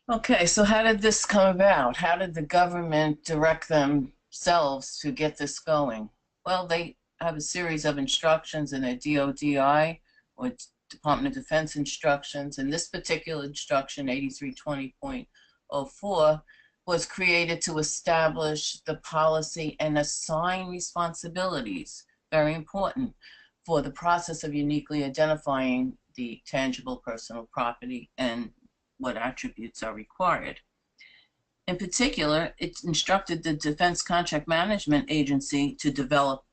Okay, so how did this come about? How did the government direct themselves to get this going? Well, they have a series of instructions in a DODI, or Department of Defense instructions, and this particular instruction, 8320.04, was created to establish the policy and assign responsibilities, very important, for the process of uniquely identifying the tangible personal property and what attributes are required. In particular, it instructed the Defense Contract Management Agency to develop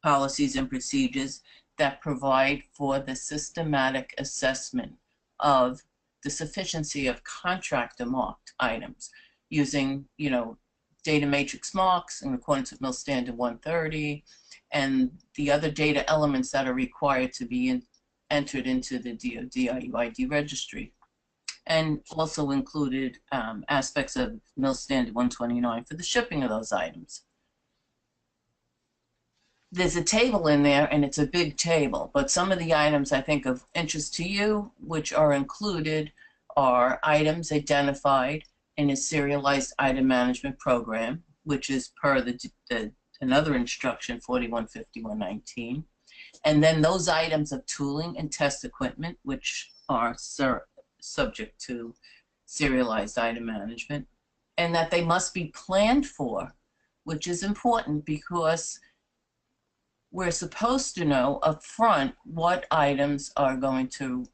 policies and procedures that provide for the systematic assessment of the sufficiency of contractor marked items using, data matrix marks in accordance with MIL Standard 130 and the other data elements that are required to be entered into the DoD IUID registry, and also included aspects of MIL Standard 129 for the shipping of those items. There's a table in there, and it's a big table, but some of the items I think of interest to you, which are included, are items identified in a serialized item management program, which is per another instruction, 415119, and then those items of tooling and test equipment, which are subject to serialized item management, and that they must be planned for, which is important because we're supposed to know up front what items are going to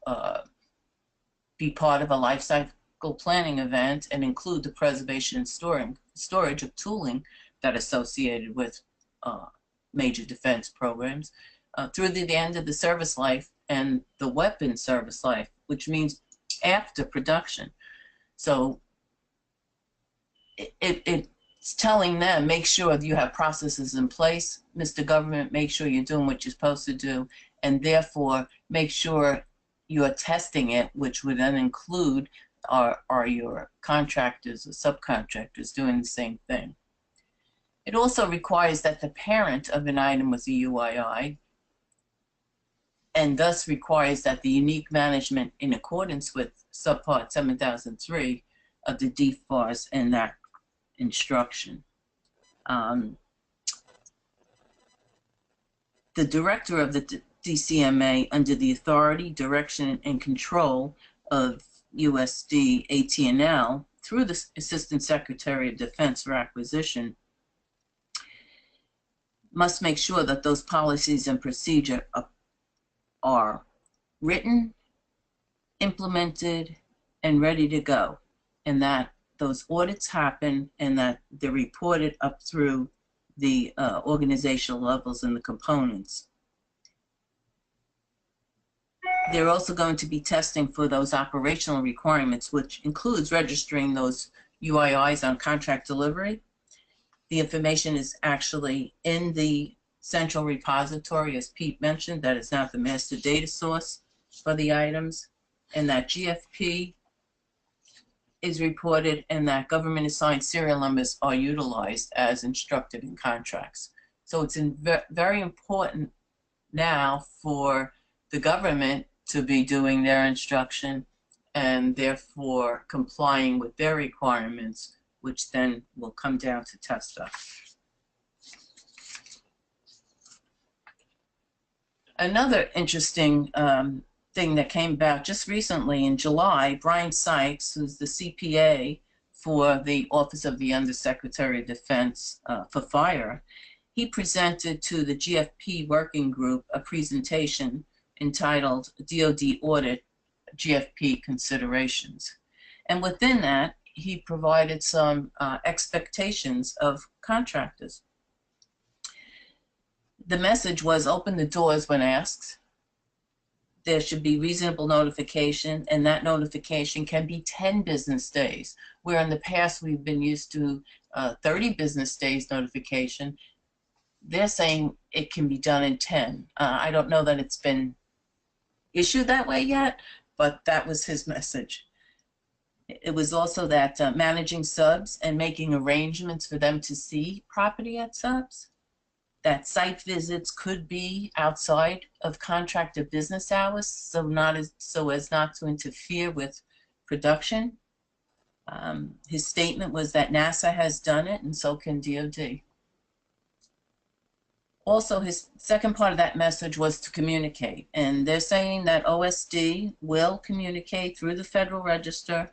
be part of a life cycle planning event and include the preservation and storage of tooling that are associated with major defense programs through the end of the service life and the weapon service life, which means after production. So it's telling them, make sure that you have processes in place, Mr. Government, make sure you're doing what you're supposed to do, and therefore make sure you're testing it, which would then include are your contractors or subcontractors doing the same thing. It also requires that the parent of an item was a UII, and thus requires that the unique management in accordance with subpart 7003 of the DFARS and that instruction. The director of the DCMA, under the authority, direction, and control of USD AT&L through the Assistant Secretary of Defense for Acquisition, must make sure that those policies and procedure are written, implemented, and ready to go, and that those audits happen and that they're reported up through the organizational levels and the components. They're also going to be testing for those operational requirements, which includes registering those UIIs on contract delivery. The information is actually in the central repository, as Pete mentioned, that is now the master data source for the items, and that GFP is reported and that government assigned serial numbers are utilized as instructed in contracts. So it's very important now for the government to be doing their instruction and therefore complying with their requirements, which then will come down to TESTA. Another interesting thing that came about just recently in July, Brian Sykes, who's the CPA for the Office of the Undersecretary of Defense for FIAR, he presented to the GFP working group a presentation entitled DoD Audit GFP Considerations. And within that, he provided some expectations of contractors. The message was open the doors when asked. There should be reasonable notification, and that notification can be 10 business days, where in the past we've been used to 30 business days notification. They're saying it can be done in 10. I don't know that it's been issued that way yet, but that was his message. It was also that managing subs and making arrangements for them to see property at subs, that site visits could be outside of contractor business hours, so as not to interfere with production. His statement was that NASA has done it and so can DoD. Also, his second part of that message was to communicate. And they're saying that OSD will communicate through the Federal Register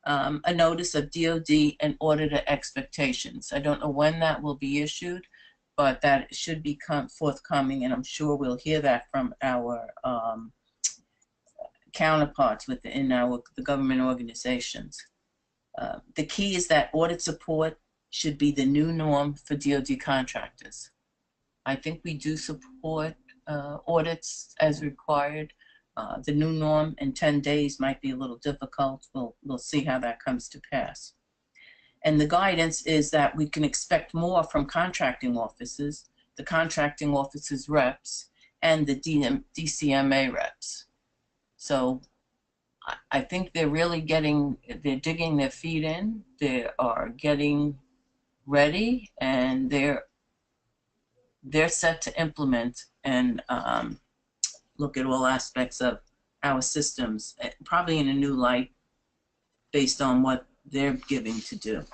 a notice of DoD and auditor expectations. I don't know when that will be issued, but that should be forthcoming, and I'm sure we'll hear that from our counterparts within the government organizations. The key is that audit support should be the new norm for DoD contractors. I think we do support audits as required. The new norm in 10 days might be a little difficult. We'll see how that comes to pass. And the guidance is that we can expect more from contracting offices, the contracting offices reps, and the DCMA reps. So I think they're really they're digging their feet in. They are getting ready, and they're set to implement and look at all aspects of our systems, probably in a new light based on what they're giving to do.